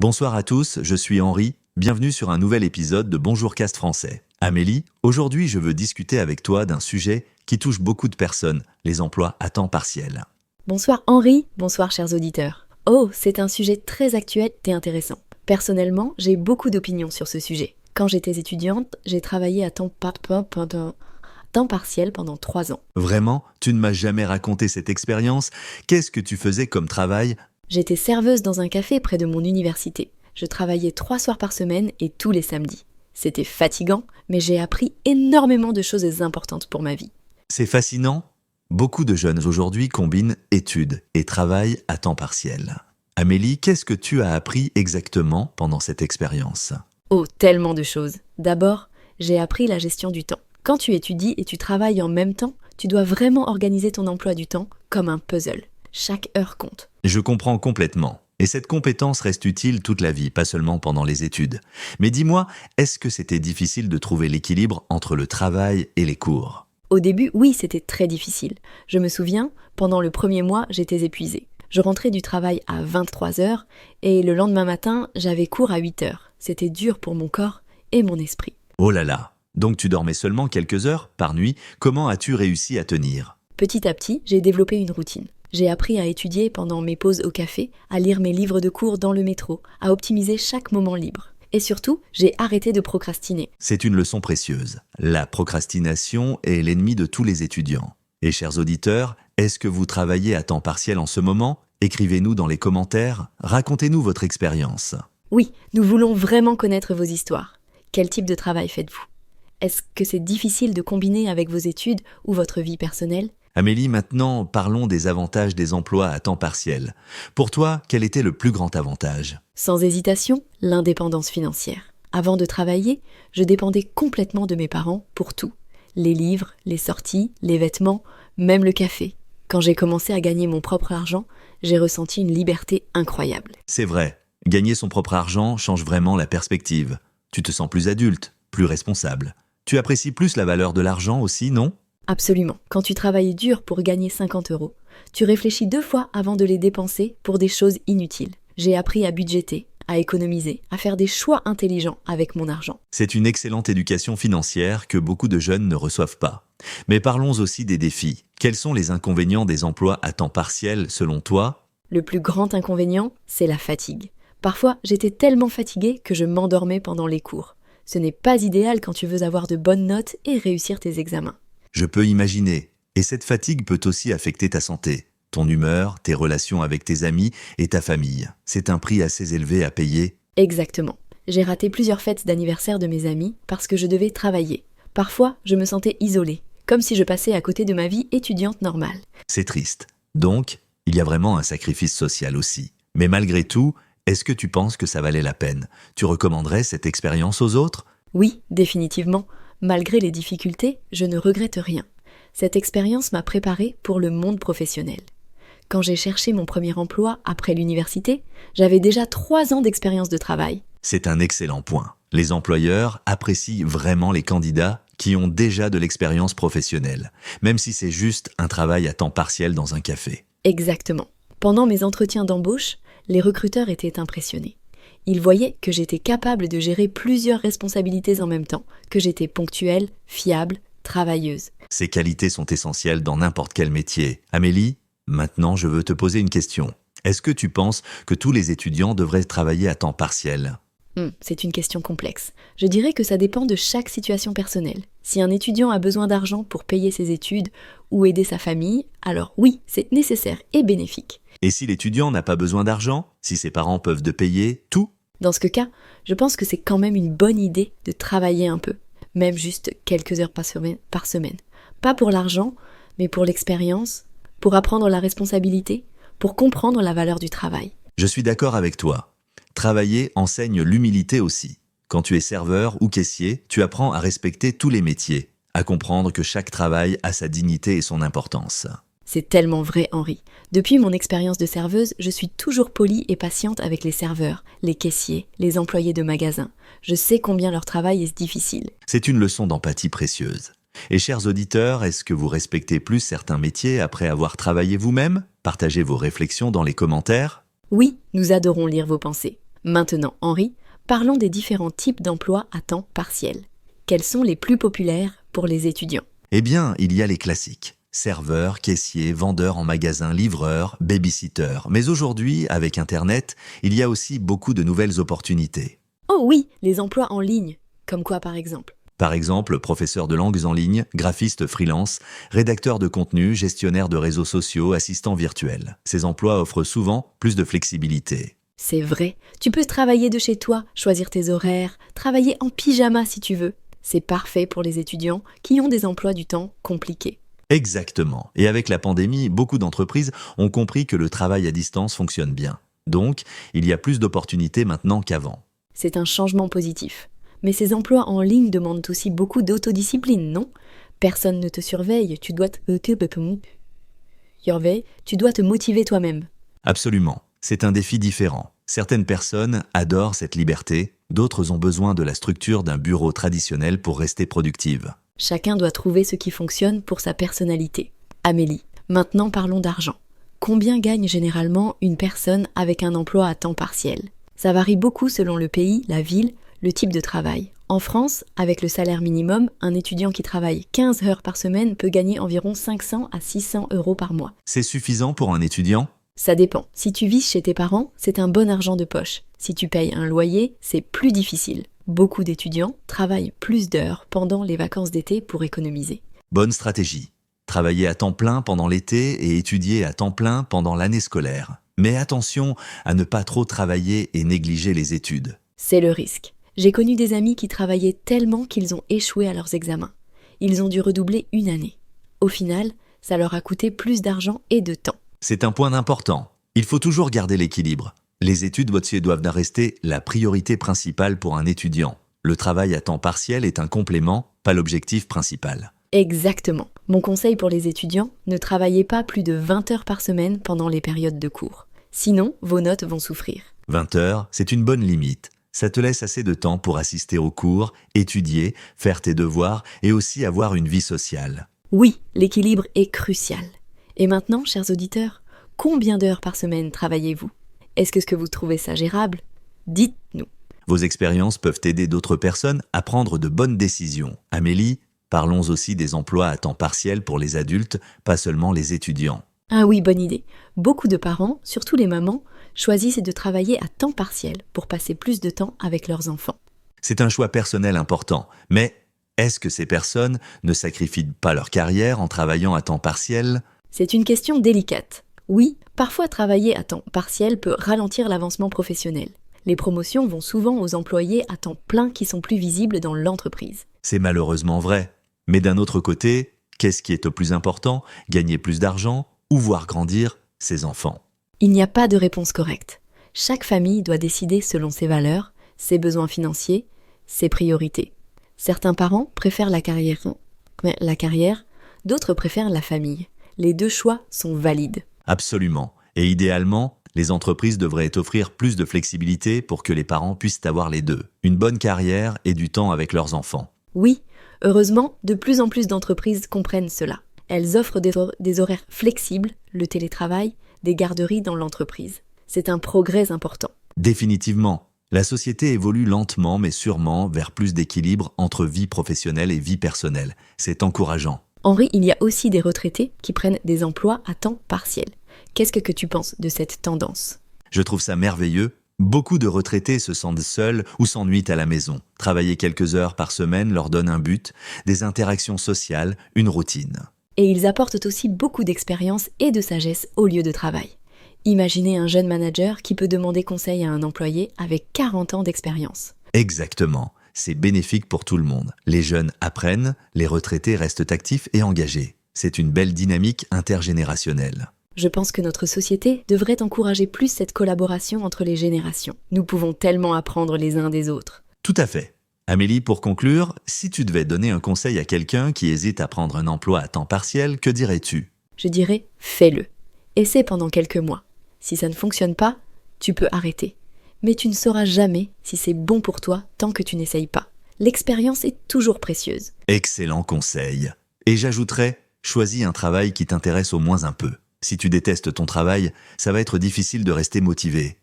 Bonsoir à tous, je suis Henri, bienvenue sur un nouvel épisode de Bonjour Cast Français. Amélie, aujourd'hui je veux discuter avec toi d'un sujet qui touche beaucoup de personnes, les emplois à temps partiel. Bonsoir Henri, bonsoir chers auditeurs. Oh, c'est un sujet très actuel et intéressant. Personnellement, j'ai beaucoup d'opinions sur ce sujet. Quand j'étais étudiante, j'ai travaillé à temps partiel pendant 3 ans. Vraiment, tu ne m'as jamais raconté cette expérience. Qu'est-ce que tu faisais comme travail ? J'étais serveuse dans un café près de mon université. Je travaillais 3 soirs par semaine et tous les samedis. C'était fatigant, mais j'ai appris énormément de choses importantes pour ma vie. C'est fascinant. Beaucoup de jeunes aujourd'hui combinent études et travail à temps partiel. Amélie, qu'est-ce que tu as appris exactement pendant cette expérience ? Oh, tellement de choses. D'abord, j'ai appris la gestion du temps. Quand tu étudies et tu travailles en même temps, tu dois vraiment organiser ton emploi du temps comme un puzzle. Chaque heure compte. Je comprends complètement. Et cette compétence reste utile toute la vie, pas seulement pendant les études. Mais dis-moi, est-ce que c'était difficile de trouver l'équilibre entre le travail et les cours ? Au début, oui, c'était très difficile. Je me souviens, pendant le premier mois, j'étais épuisée. Je rentrais du travail à 23h et le lendemain matin, j'avais cours à 8h. C'était dur pour mon corps et mon esprit. Oh là là ! Donc tu dormais seulement quelques heures par nuit. Comment as-tu réussi à tenir ? Petit à petit, j'ai développé une routine. J'ai appris à étudier pendant mes pauses au café, à lire mes livres de cours dans le métro, à optimiser chaque moment libre. Et surtout, j'ai arrêté de procrastiner. C'est une leçon précieuse. La procrastination est l'ennemi de tous les étudiants. Et chers auditeurs, est-ce que vous travaillez à temps partiel en ce moment ? Écrivez-nous dans les commentaires, racontez-nous votre expérience. Oui, nous voulons vraiment connaître vos histoires. Quel type de travail faites-vous ? Est-ce que c'est difficile de combiner avec vos études ou votre vie personnelle ? Amélie, maintenant, parlons des avantages des emplois à temps partiel. Pour toi, quel était le plus grand avantage ? Sans hésitation, l'indépendance financière. Avant de travailler, je dépendais complètement de mes parents pour tout. Les livres, les sorties, les vêtements, même le café. Quand j'ai commencé à gagner mon propre argent, j'ai ressenti une liberté incroyable. C'est vrai, gagner son propre argent change vraiment la perspective. Tu te sens plus adulte, plus responsable. Tu apprécies plus la valeur de l'argent aussi, non ? Absolument. Quand tu travailles dur pour gagner 50 €, tu réfléchis 2 fois avant de les dépenser pour des choses inutiles. J'ai appris à budgéter, à économiser, à faire des choix intelligents avec mon argent. C'est une excellente éducation financière que beaucoup de jeunes ne reçoivent pas. Mais parlons aussi des défis. Quels sont les inconvénients des emplois à temps partiel selon toi ? Le plus grand inconvénient, c'est la fatigue. Parfois, j'étais tellement fatiguée que je m'endormais pendant les cours. Ce n'est pas idéal quand tu veux avoir de bonnes notes et réussir tes examens. Je peux imaginer. Et cette fatigue peut aussi affecter ta santé, ton humeur, tes relations avec tes amis et ta famille. C'est un prix assez élevé à payer. Exactement. J'ai raté plusieurs fêtes d'anniversaire de mes amis parce que je devais travailler. Parfois, je me sentais isolée, comme si je passais à côté de ma vie étudiante normale. C'est triste. Donc, il y a vraiment un sacrifice social aussi. Mais malgré tout, est-ce que tu penses que ça valait la peine ? Tu recommanderais cette expérience aux autres ? Oui, définitivement. Malgré les difficultés, je ne regrette rien. Cette expérience m'a préparée pour le monde professionnel. Quand j'ai cherché mon premier emploi après l'université, j'avais déjà 3 ans d'expérience de travail. C'est un excellent point. Les employeurs apprécient vraiment les candidats qui ont déjà de l'expérience professionnelle, même si c'est juste un travail à temps partiel dans un café. Exactement. Pendant mes entretiens d'embauche, les recruteurs étaient impressionnés. Ils voyaient que j'étais capable de gérer plusieurs responsabilités en même temps, que j'étais ponctuelle, fiable, travailleuse. Ces qualités sont essentielles dans n'importe quel métier. Amélie, maintenant je veux te poser une question. Est-ce que tu penses que tous les étudiants devraient travailler à temps partiel ? C'est une question complexe. Je dirais que ça dépend de chaque situation personnelle. Si un étudiant a besoin d'argent pour payer ses études ou aider sa famille, alors oui, c'est nécessaire et bénéfique. Et si l'étudiant n'a pas besoin d'argent, si ses parents peuvent de payer tout ? Dans ce cas, je pense que c'est quand même une bonne idée de travailler un peu, même juste quelques heures par semaine. Pas pour l'argent, mais pour l'expérience, pour apprendre la responsabilité, pour comprendre la valeur du travail. Je suis d'accord avec toi. Travailler enseigne l'humilité aussi. Quand tu es serveur ou caissier, tu apprends à respecter tous les métiers, à comprendre que chaque travail a sa dignité et son importance. C'est tellement vrai, Henri. Depuis mon expérience de serveuse, je suis toujours polie et patiente avec les serveurs, les caissiers, les employés de magasins. Je sais combien leur travail est difficile. C'est une leçon d'empathie précieuse. Et chers auditeurs, est-ce que vous respectez plus certains métiers après avoir travaillé vous-même ? Partagez vos réflexions dans les commentaires. Oui, nous adorons lire vos pensées. Maintenant, Henri, parlons des différents types d'emplois à temps partiel. Quels sont les plus populaires pour les étudiants? Eh bien, il y a les classiques. Serveur, caissier, vendeur en magasin, livreur, babysitter. Mais aujourd'hui, avec Internet, il y a aussi beaucoup de nouvelles opportunités. Oh oui, les emplois en ligne. Comme quoi par exemple? Par exemple, professeur de langues en ligne, graphiste freelance, rédacteur de contenu, gestionnaire de réseaux sociaux, assistant virtuel. Ces emplois offrent souvent plus de flexibilité. C'est vrai, tu peux travailler de chez toi, choisir tes horaires, travailler en pyjama si tu veux. C'est parfait pour les étudiants qui ont des emplois du temps compliqués. Exactement. Et avec la pandémie, beaucoup d'entreprises ont compris que le travail à distance fonctionne bien. Donc, il y a plus d'opportunités maintenant qu'avant. C'est un changement positif. Mais ces emplois en ligne demandent aussi beaucoup d'autodiscipline, non? Personne ne te surveille, tu dois te motiver toi-même. Absolument. C'est un défi différent. Certaines personnes adorent cette liberté, d'autres ont besoin de la structure d'un bureau traditionnel pour rester productives. Chacun doit trouver ce qui fonctionne pour sa personnalité. Amélie, maintenant parlons d'argent. Combien gagne généralement une personne avec un emploi à temps partiel? Ça varie beaucoup selon le pays, la ville, le type de travail. En France, avec le salaire minimum, un étudiant qui travaille 15 heures par semaine peut gagner environ 500 à 600 euros par mois. C'est suffisant pour un étudiant ? Ça dépend. Si tu vis chez tes parents, c'est un bon argent de poche. Si tu payes un loyer, c'est plus difficile. Beaucoup d'étudiants travaillent plus d'heures pendant les vacances d'été pour économiser. Bonne stratégie. Travailler à temps plein pendant l'été et étudier à temps plein pendant l'année scolaire. Mais attention à ne pas trop travailler et négliger les études. C'est le risque. J'ai connu des amis qui travaillaient tellement qu'ils ont échoué à leurs examens. Ils ont dû redoubler une année. Au final, ça leur a coûté plus d'argent et de temps. C'est un point important. Il faut toujours garder l'équilibre. Les études doivent rester la priorité principale pour un étudiant. Le travail à temps partiel est un complément, pas l'objectif principal. Exactement. Mon conseil pour les étudiants, ne travaillez pas plus de 20 heures par semaine pendant les périodes de cours. Sinon, vos notes vont souffrir. 20 heures, c'est une bonne limite. Ça te laisse assez de temps pour assister aux cours, étudier, faire tes devoirs et aussi avoir une vie sociale. Oui, l'équilibre est crucial. Et maintenant, chers auditeurs, combien d'heures par semaine travaillez-vous? Est-ce que vous trouvez ça gérable? Dites-nous. Vos expériences peuvent aider d'autres personnes à prendre de bonnes décisions. Amélie, parlons aussi des emplois à temps partiel pour les adultes, pas seulement les étudiants. Ah oui, bonne idée. Beaucoup de parents, surtout les mamans, choisissent de travailler à temps partiel pour passer plus de temps avec leurs enfants. C'est un choix personnel important, mais est-ce que ces personnes ne sacrifient pas leur carrière en travaillant à temps partiel ? C'est une question délicate. Oui, parfois travailler à temps partiel peut ralentir l'avancement professionnel. Les promotions vont souvent aux employés à temps plein qui sont plus visibles dans l'entreprise. C'est malheureusement vrai. Mais d'un autre côté, qu'est-ce qui est au plus important ? Gagner plus d'argent ou voir grandir ses enfants ? Il n'y a pas de réponse correcte. Chaque famille doit décider selon ses valeurs, ses besoins financiers, ses priorités. Certains parents préfèrent la carrière, d'autres préfèrent la famille. Les deux choix sont valides. Absolument. Et idéalement, les entreprises devraient offrir plus de flexibilité pour que les parents puissent avoir les deux. Une bonne carrière et du temps avec leurs enfants. Oui, heureusement, de plus en plus d'entreprises comprennent cela. Elles offrent des horaires flexibles, le télétravail, des garderies dans l'entreprise. C'est un progrès important. Définitivement. La société évolue lentement mais sûrement vers plus d'équilibre entre vie professionnelle et vie personnelle. C'est encourageant. Henri, il y a aussi des retraités qui prennent des emplois à temps partiel. Qu'est-ce que tu penses de cette tendance? Je trouve ça merveilleux. Beaucoup de retraités se sentent seuls ou s'ennuient à la maison. Travailler quelques heures par semaine leur donne un but, des interactions sociales, une routine. Et ils apportent aussi beaucoup d'expérience et de sagesse au lieu de travail. Imaginez un jeune manager qui peut demander conseil à un employé avec 40 ans d'expérience. Exactement. C'est bénéfique pour tout le monde. Les jeunes apprennent, les retraités restent actifs et engagés. C'est une belle dynamique intergénérationnelle. Je pense que notre société devrait encourager plus cette collaboration entre les générations. Nous pouvons tellement apprendre les uns des autres. Tout à fait. Amélie, pour conclure, si tu devais donner un conseil à quelqu'un qui hésite à prendre un emploi à temps partiel, que dirais-tu ? Je dirais, fais-le. Essaie pendant quelques mois. Si ça ne fonctionne pas, tu peux arrêter. Mais tu ne sauras jamais si c'est bon pour toi tant que tu n'essayes pas. L'expérience est toujours précieuse. Excellent conseil. Et j'ajouterais, choisis un travail qui t'intéresse au moins un peu. Si tu détestes ton travail, ça va être difficile de rester motivé.